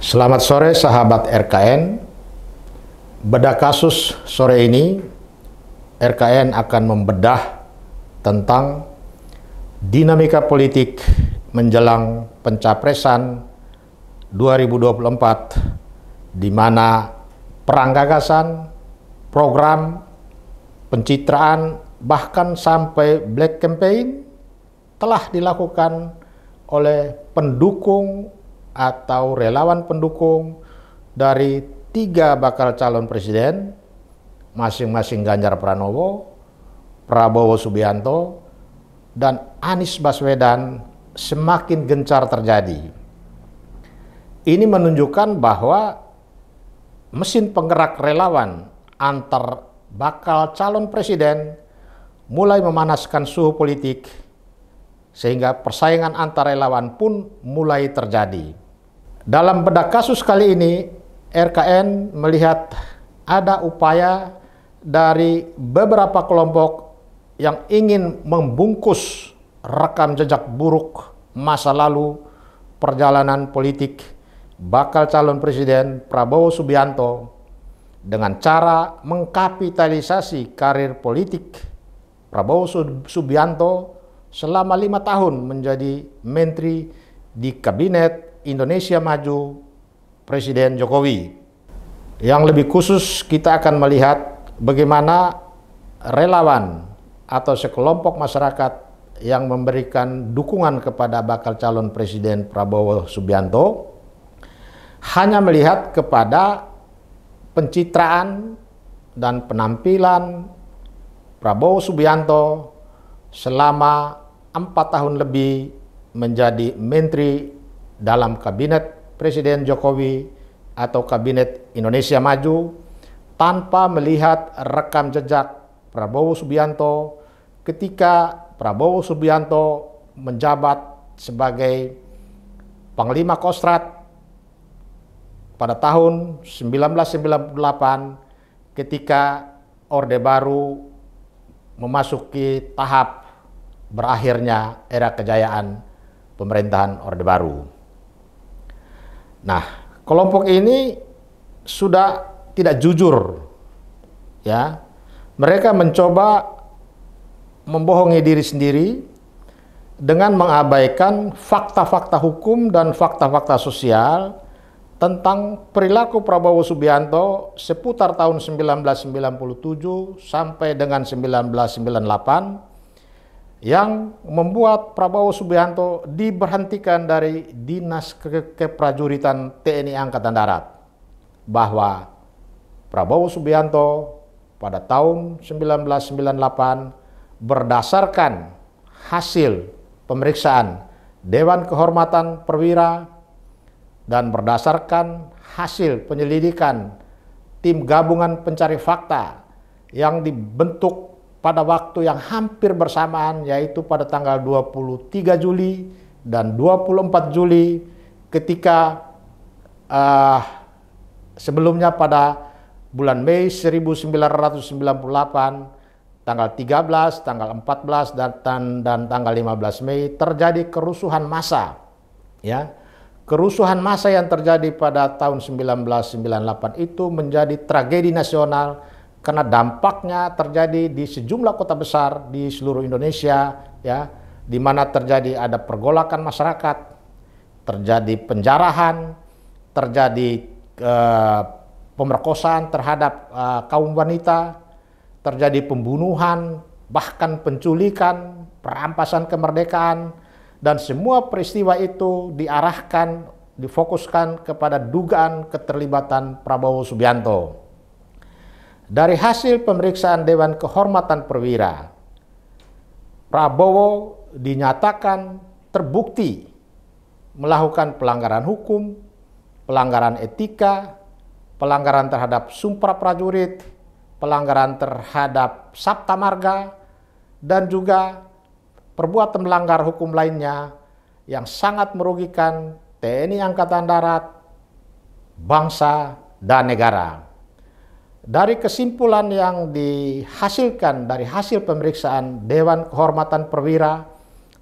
Selamat sore sahabat RKN. Bedah kasus sore ini, RKN akan membedah tentang dinamika politik menjelang pencapresan 2024, di mana perang gagasan, program, pencitraan, bahkan sampai black campaign telah dilakukan oleh pendukung atau relawan pendukung dari 3 bakal calon presiden, masing-masing Ganjar Pranowo, Prabowo Subianto, dan Anies Baswedan semakin gencar terjadi. Ini menunjukkan bahwa mesin penggerak relawan antar bakal calon presiden mulai memanaskan suhu politik, sehingga persaingan antar relawan pun mulai terjadi. Dalam bedah kasus kali ini, RKN melihat ada upaya dari beberapa kelompok yang ingin membungkus rekam jejak buruk masa lalu perjalanan politik bakal calon presiden Prabowo Subianto dengan cara mengkapitalisasi karir politik Prabowo Subianto selama 5 tahun menjadi menteri di Kabinet Indonesia Maju Presiden Jokowi. Yang lebih khusus, kita akan melihat bagaimana relawan atau sekelompok masyarakat yang memberikan dukungan kepada bakal calon presiden Prabowo Subianto hanya melihat kepada pencitraan dan penampilan Prabowo Subianto selama 4 tahun lebih menjadi menteri dalam Kabinet Presiden Jokowi atau Kabinet Indonesia Maju, tanpa melihat rekam jejak Prabowo Subianto ketika Prabowo Subianto menjabat sebagai Panglima Kostrad pada tahun 1998 ketika Orde Baru memasuki tahap berakhirnya era kejayaan pemerintahan Orde Baru. Nah, kelompok ini sudah tidak jujur, ya. Mereka mencoba membohongi diri sendiri dengan mengabaikan fakta-fakta hukum dan fakta-fakta sosial tentang perilaku Prabowo Subianto seputar tahun 1997 sampai dengan 1998 yang membuat Prabowo Subianto diberhentikan dari Dinas Keprajuritan TNI Angkatan Darat. Bahwa Prabowo Subianto pada tahun 1998 berdasarkan hasil pemeriksaan Dewan Kehormatan Perwira dan berdasarkan hasil penyelidikan tim gabungan pencari fakta yang dibentuk pada waktu yang hampir bersamaan, yaitu pada tanggal 23 Juli dan 24 Juli ketika sebelumnya pada bulan Mei 1998, tanggal 13, tanggal 14, dan tanggal 15 Mei terjadi kerusuhan massa. Ya, kerusuhan massa yang terjadi pada tahun 1998 itu menjadi tragedi nasional karena dampaknya terjadi di sejumlah kota besar di seluruh Indonesia, ya, di mana terjadi ada pergolakan masyarakat, terjadi penjarahan, terjadi pemerkosaan terhadap kaum wanita, terjadi pembunuhan, bahkan penculikan, perampasan kemerdekaan, dan semua peristiwa itu diarahkan, difokuskan kepada dugaan keterlibatan Prabowo Subianto. Dari hasil pemeriksaan Dewan Kehormatan Perwira, Prabowo dinyatakan terbukti melakukan pelanggaran hukum, pelanggaran etika, pelanggaran terhadap Sumpah Prajurit, pelanggaran terhadap Sabta Marga, dan juga perbuatan melanggar hukum lainnya yang sangat merugikan TNI Angkatan Darat, bangsa, dan negara. Dari kesimpulan yang dihasilkan dari hasil pemeriksaan Dewan Kehormatan Perwira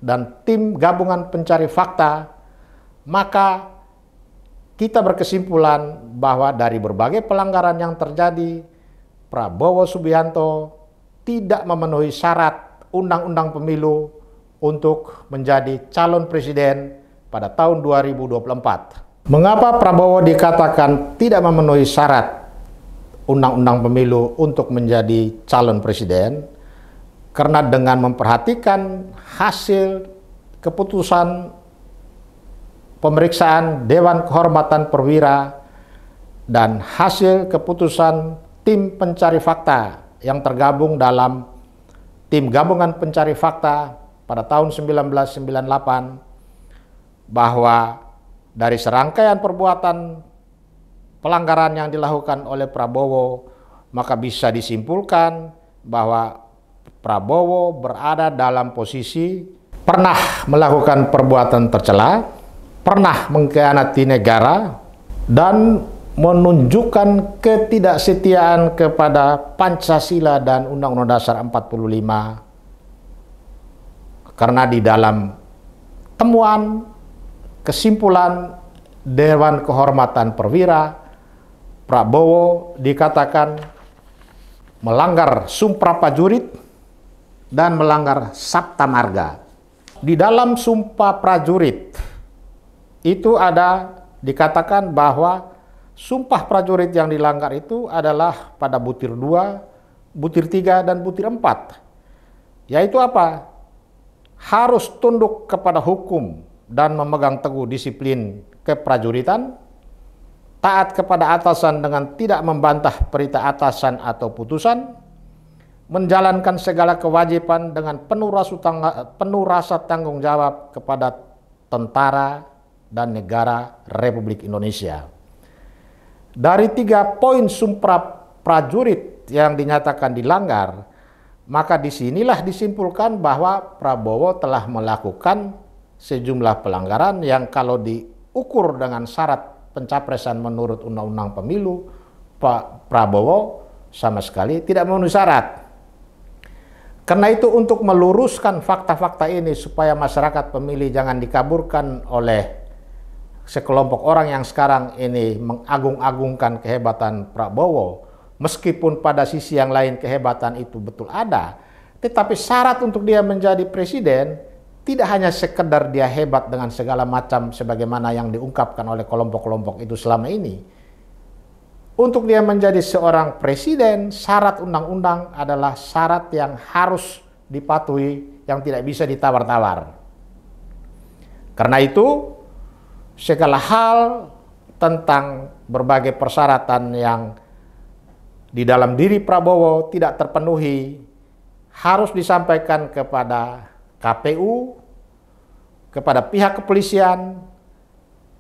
dan tim gabungan pencari fakta, maka kita berkesimpulan bahwa dari berbagai pelanggaran yang terjadi, Prabowo Subianto tidak memenuhi syarat Undang-Undang Pemilu untuk menjadi calon presiden pada tahun 2024. Mengapa Prabowo dikatakan tidak memenuhi syarat Undang-Undang Pemilu untuk menjadi calon presiden? Karena dengan memperhatikan hasil keputusan pemeriksaan Dewan Kehormatan Perwira dan hasil keputusan tim pencari fakta yang tergabung dalam tim gabungan pencari fakta pada tahun 1998, bahwa dari serangkaian perbuatan pelanggaran yang dilakukan oleh Prabowo, maka bisa disimpulkan bahwa Prabowo berada dalam posisi pernah melakukan perbuatan tercela, pernah mengkhianati negara, dan menunjukkan ketidaksetiaan kepada Pancasila dan Undang-Undang Dasar 45. Karena di dalam temuan kesimpulan Dewan Kehormatan Perwira, Prabowo dikatakan melanggar Sumpah Prajurit dan melanggar Sabta Marga. Di dalam Sumpah Prajurit itu ada dikatakan bahwa Sumpah Prajurit yang dilanggar itu adalah pada butir 2, butir 3, dan butir 4. Yaitu apa? Harus tunduk kepada hukum dan memegang teguh disiplin keprajuritan, taat kepada atasan dengan tidak membantah perintah atasan atau putusan, menjalankan segala kewajiban dengan penuh rasa tanggung jawab kepada tentara dan negara Republik Indonesia. Dari 3 poin Sumpah Prajurit yang dinyatakan dilanggar, maka disinilah disimpulkan bahwa Prabowo telah melakukan sejumlah pelanggaran yang kalau diukur dengan syarat pencapresan menurut Undang-Undang Pemilu, Pak Prabowo sama sekali tidak memenuhi syarat. Karena itu, untuk meluruskan fakta-fakta ini supaya masyarakat pemilih jangan dikaburkan oleh sekelompok orang yang sekarang ini mengagung-agungkan kehebatan Prabowo, meskipun pada sisi yang lain kehebatan itu betul ada, tetapi syarat untuk dia menjadi presiden tidak hanya sekedar dia hebat dengan segala macam sebagaimana yang diungkapkan oleh kelompok-kelompok itu selama ini. Untuk dia menjadi seorang presiden, syarat undang-undang adalah syarat yang harus dipatuhi, yang tidak bisa ditawar-tawar. Karena itu, segala hal tentang berbagai persyaratan yang di dalam diri Prabowo tidak terpenuhi harus disampaikan kepada KPU, kepada pihak kepolisian.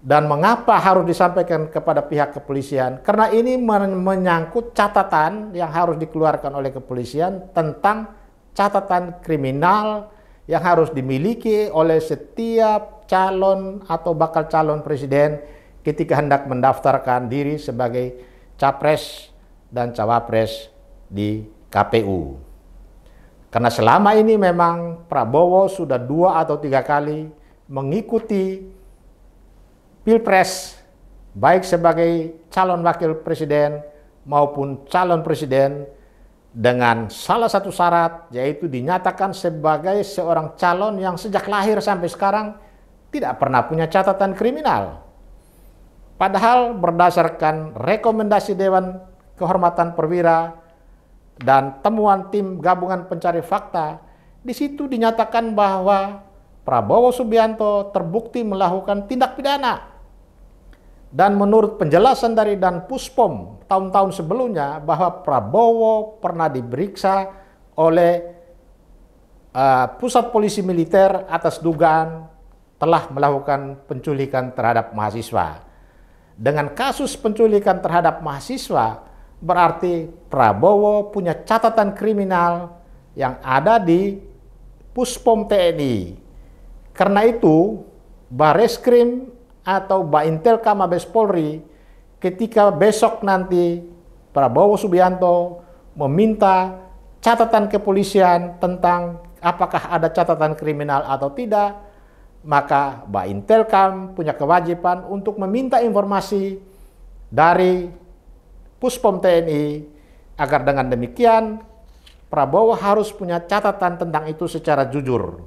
Dan mengapa harus disampaikan kepada pihak kepolisian? Karena ini menyangkut catatan yang harus dikeluarkan oleh kepolisian tentang catatan kriminal yang harus dimiliki oleh setiap calon atau bakal calon presiden ketika hendak mendaftarkan diri sebagai capres dan cawapres di KPU. Karena selama ini memang Prabowo sudah 2 atau 3 kali mengikuti Pilpres, baik sebagai calon wakil presiden maupun calon presiden, dengan salah satu syarat, yaitu dinyatakan sebagai seorang calon yang sejak lahir sampai sekarang tidak pernah punya catatan kriminal. Padahal berdasarkan rekomendasi Dewan Kehormatan Perwira dan temuan tim gabungan pencari fakta, di situ dinyatakan bahwa Prabowo Subianto terbukti melakukan tindak pidana. Dan menurut penjelasan dari Dan Puspom tahun-tahun sebelumnya, bahwa Prabowo pernah diperiksa oleh Pusat Polisi Militer atas dugaan telah melakukan penculikan terhadap mahasiswa. Dengan kasus penculikan terhadap mahasiswa, berarti Prabowo punya catatan kriminal yang ada di Puspom TNI. Karena itu, Bareskrim atau Baintelka Mabes Polri ketika besok nanti Prabowo Subianto meminta catatan kepolisian tentang apakah ada catatan kriminal atau tidak, maka Baintelkam punya kewajiban untuk meminta informasi dari Puspom TNI agar dengan demikian Prabowo harus punya catatan tentang itu secara jujur.